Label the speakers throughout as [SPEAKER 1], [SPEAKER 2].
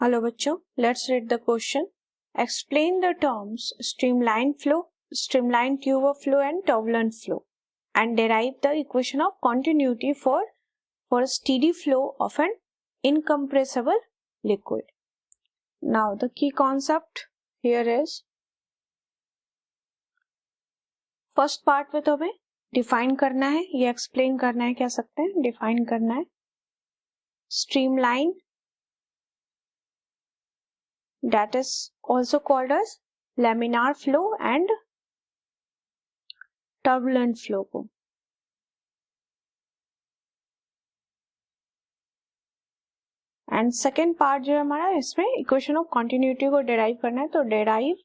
[SPEAKER 1] Hello बच्चों, let's read the question. Explain the terms streamline flow, streamline tube of flow and turbulent flow and derive the equation of continuity for a steady flow of an incompressible liquid. Now the key concept here is, first part में तो हमें define करना है या explain करना है, कह सकते हैं डिफाइन करना है. Streamline, that is also called as laminar flow and turbulent flow को. एंड सेकेंड पार्ट जो है हमारा, इसमें इक्वेशन ऑफ कॉन्टिन्यूटी को डिराइव करना है. तो derive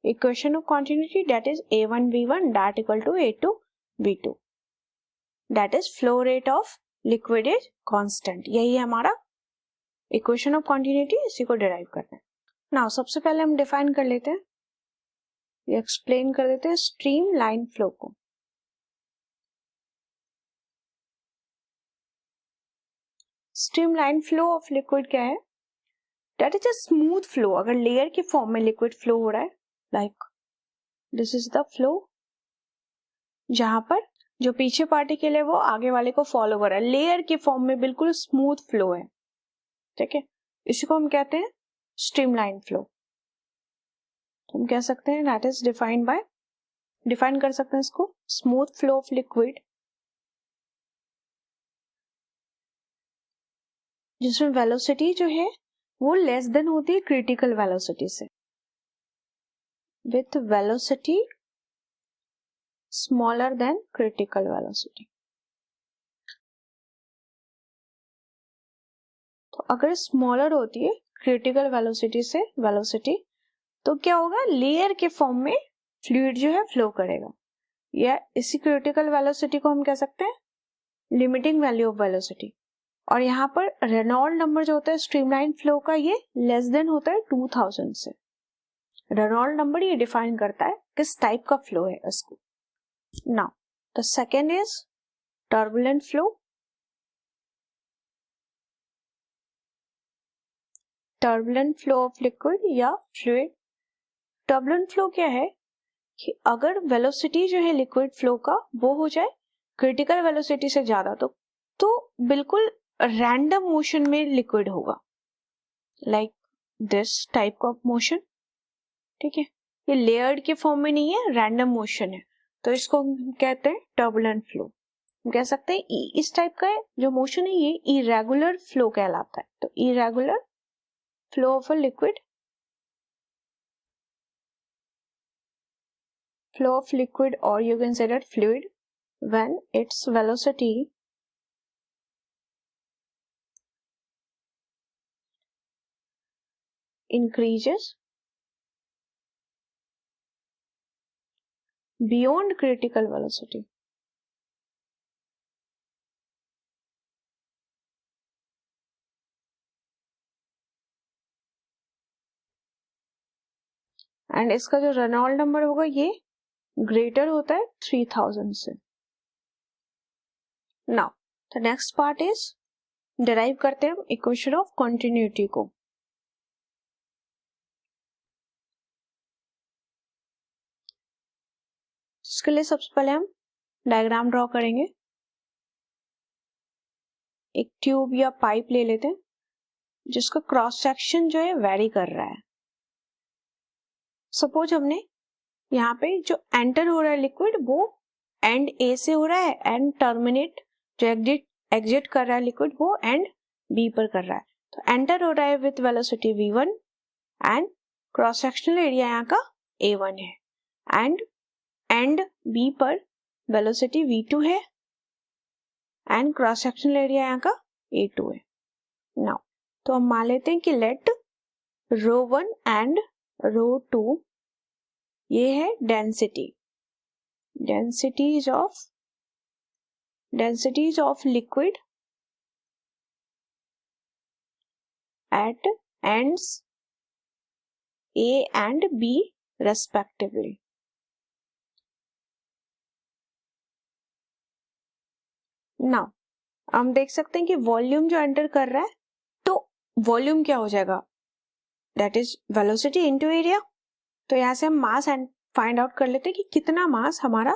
[SPEAKER 1] equation of continuity that is A1V1 that equal to A2V2 that is flow rate of liquid is constant. यही है हमारा इक्वेशन ऑफ कॉन्टिन्यूटी, इसी को डिराइव करना है. नाउ सबसे पहले हम डिफाइन कर लेते हैं, एक्सप्लेन कर देते हैं स्ट्रीम लाइन फ्लो को. स्ट्रीमलाइन फ्लो ऑफ लिक्विड क्या है? That is a smooth flow. अगर लेयर के फॉर्म में लिक्विड फ्लो हो रहा है, like this is the flow, जहां पर जो पीछे पार्टिकल है वो आगे वाले को फॉलो कर रहा है, लेयर के फॉर्म में बिल्कुल स्मूथ फ्लो है. ठीक है, इसी को हम कहते हैं स्ट्रीमलाइन फ्लो. तो हम कह सकते हैं दैट इज डिफाइन कर सकते हैं इसको, स्मूथ फ्लो ऑफ लिक्विड जिसमें वेलोसिटी जो है वो लेस देन होती है क्रिटिकल वेलोसिटी से, with velocity smaller than critical velocity. तो अगर स्मॉलर होती है क्रिटिकल वेलोसिटी से वेलोसिटी, तो क्या होगा, लेयर के फॉर्म में फ्लूइड जो है फ्लो करेगा. या इसी क्रिटिकल वेलोसिटी को हम कह सकते हैं लिमिटिंग वैल्यू ऑफ वेलोसिटी. और यहाँ पर रेनॉल्ड नंबर जो होता है स्ट्रीमलाइन फ्लो का, ये लेस देन होता है 2000 से. रेनॉल्ड नंबर ये डिफाइन करता है किस टाइप का फ्लो है इसको. Now the second is turbulent flow. Turbulent flow of liquid या फ्लूइड. टर्बुलेंट फ्लो क्या है कि अगर वेलोसिटी जो है लिक्विड फ्लो का वो हो जाए क्रिटिकल वेलोसिटी से ज्यादा, तो बिल्कुल रैंडम मोशन में लिक्विड होगा, like this type of motion. ठीक है, ये लेयर्ड के फॉर्म में नहीं है, रैंडम मोशन है, तो इसको हम कहते हैं टर्बुलेंट फ्लो. हम कह सकते हैं इस टाइप का जो मोशन है ये इरेगुलर फ्लो कहलाता है. तो irregular flow of a liquid, flow of liquid or you can say that fluid when its velocity increases beyond critical velocity. And इसका जो रेनॉल्ड नंबर होगा ये ग्रेटर होता है 3000 से. Now the next part is derive करते हैं हम इक्वेशन ऑफ कॉन्टिन्यूटी को. इसके लिए सबसे पहले हम डायग्राम ड्रॉ करेंगे. एक ट्यूब या पाइप ले लेते हैं जिसका क्रॉस सेक्शन जो है वेरी कर रहा है. सपोज हमने यहाँ पे जो एंटर हो रहा है लिक्विड वो एंड ए से हो रहा है, एंड टर्मिनेट जो एग्जिट कर रहा है लिक्विड वो एंड बी पर कर रहा है. तो एंटर हो रहा है with velocity v1 and cross sectional area यहाँ का a1 है, एंड बी पर वेलोसिटी v2 है एंड क्रॉस सेक्शनल एरिया यहाँ का a2 है. नाउ तो हम मान लेते हैं कि लेट ρ1 एंड ρ2 ये है densities of liquid at ends A and B respectively. Now हम देख सकते हैं कि वॉल्यूम जो एंटर कर रहा है, तो वॉल्यूम क्या हो जाएगा, that is velocity into area. तो यहाँ से हम मास फाइंड आउट कर लेते हैं कि कितना मास हमारा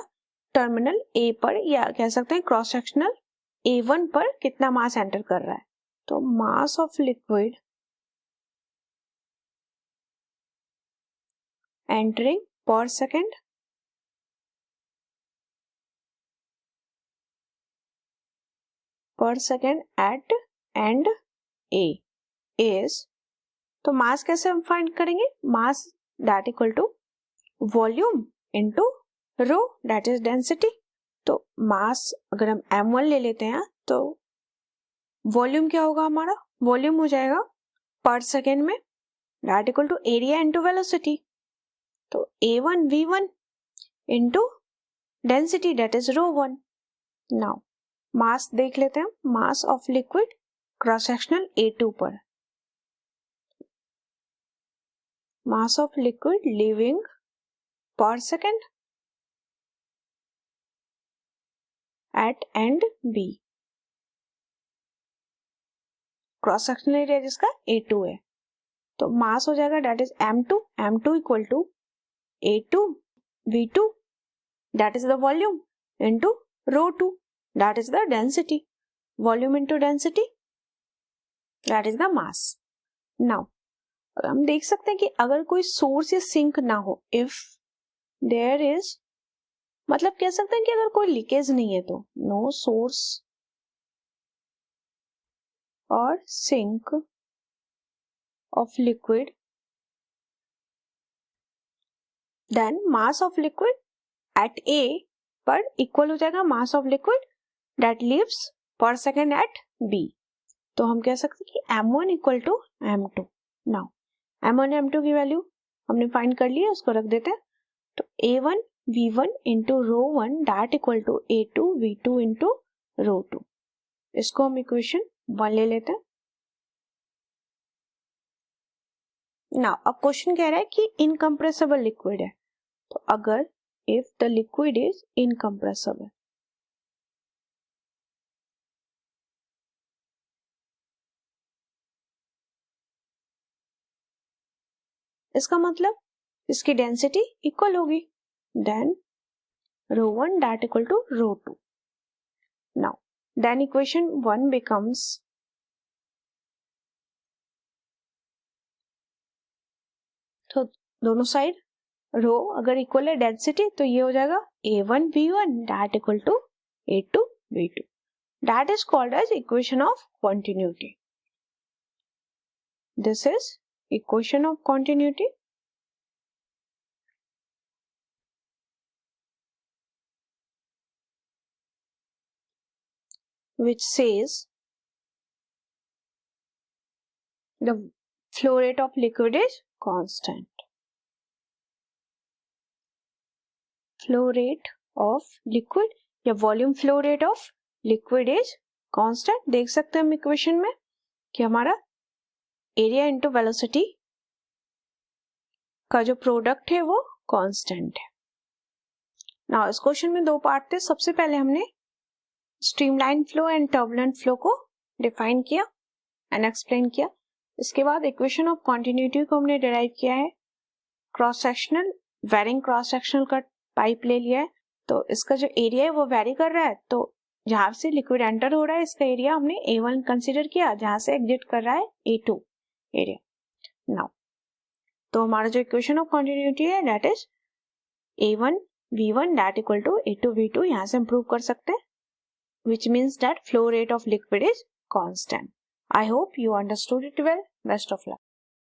[SPEAKER 1] टर्मिनल ए पर या कह सकते हैं क्रॉस सेक्शनल A1 पर कितना मास एंटर कर रहा है। तो mass of liquid entering per second at end A is, तो मास कैसे हम फाइंड करेंगे, mass that equal to volume into rho that is density. तो मास अगर हम m1 ले लेते हैं तो वॉल्यूम क्या होगा हमारा, वॉल्यूम हो जाएगा पर सेकेंड में that equal to area into velocity. तो A1 V1 into density that is rho 1। Now mass देख लेते हैं, mass of liquid cross sectional A2 पर, mass of liquid leaving per second at end B, cross sectional area जिसका A2 है। तो mass हो जाएगा that is M2 equal to A2 V2 that is the volume into rho 2 that is the density, volume into density that is the mass. Now हम देख सकते हैं कि अगर कोई सोर्स या सिंक ना हो, इफ देयर इज, मतलब कह सकते हैं कि अगर कोई लीकेज नहीं है तो नो सोर्स और sink of liquid, then mass of liquid at A पर इक्वल हो जाएगा mass of liquid that leaves per second at B. तो हम कह सकते हैं कि M1 equal to M2। Now M1 M2 की वैल्यू हमने फाइंड कर ली है, उसको रख देते हैं। तो A1 V1 into rho 1 that equal to A2 V2 into rho 2। इसको हम इक्वेशन 1 ले लेते हैं। नाउ अब क्वेश्चन कह रहा है कि इनकम्प्रेसिबल लिक्विड है, तो अगर if the liquid is incompressible, इसका मतलब इसकी डेंसिटी इक्वल होगी, then rho 1 that equal to rho 2। Now then equation 1 becomes, तो दोनों साइड रो अगर इक्वल है डेंसिटी तो ये हो जाएगा A1 V1 that equal to A2 V2 that is called as equation of continuity. This is equation of continuity which says the flow rate of liquid is constant. Flow rate of liquid या volume flow rate of liquid is constant। देख सकते हैं हम equation में कि हमारा area into velocity का जो प्रोडक्ट है वो कांस्टेंट है। नाउ इस क्वेश्चन में दो पार्ट थे। सबसे पहले हमने streamline flow and turbulent flow को डिफाइन किया एंड एक्सप्लेन किया। इसके बाद इक्वेशन ऑफ कॉन्टिन्यूटी को हमने डिराइव किया है। Cross sectional varying cross sectional का पाइप ले लिया है, तो इसका जो एरिया है वो वेरी कर रहा है, तो जहां से लिक्विड एंटर हो रहा है इसका एरिया हमने A1 कंसीडर किया, जहां से एग्जिट कर रहा है A2 एरिया। नाउ तो हमारा जो इक्वेशन ऑफ कॉन्टिन्यूटी है that is A1 V1 that equal to A2 V2, यहां से हम प्रूव कर सकते हैं, which means that flow rate of liquid is constant. I hope you understood it well. Best of luck.